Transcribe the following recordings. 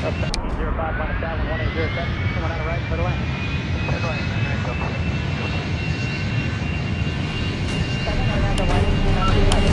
Up 1705, minus that 1807, coming out of right for the lane. Clear lane, nice up 1705. 7 around the line, 1895,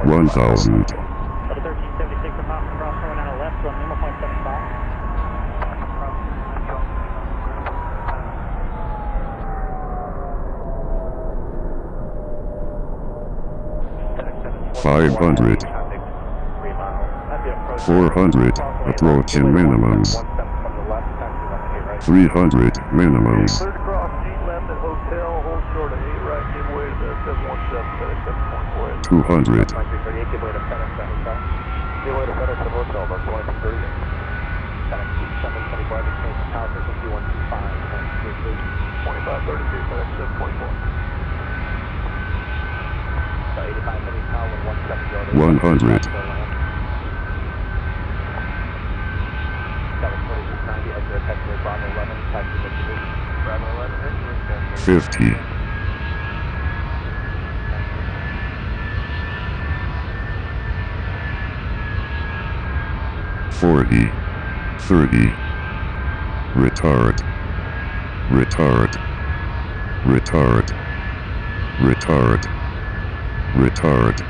One thousand. 1376 across going out of left, run Lima point 75. 500. 400, approaching minimums. 300, minimums. Cleared across G left at hotel, hold short of 8 right, give way to the 717, 200. 2338, give way to FedEx at hotel. Give way to FedEx at hotel, about 2338. FedEx 724, exchange tower frequency 125.33. 2532, FedEx 724. 85 minutes now, 170. 100. 74690, exit taxiway Bravo 11, taxi distribution. Bravo 11, exit, 50. 40, 30. Retard. Retard. Retard. Retard. Retard.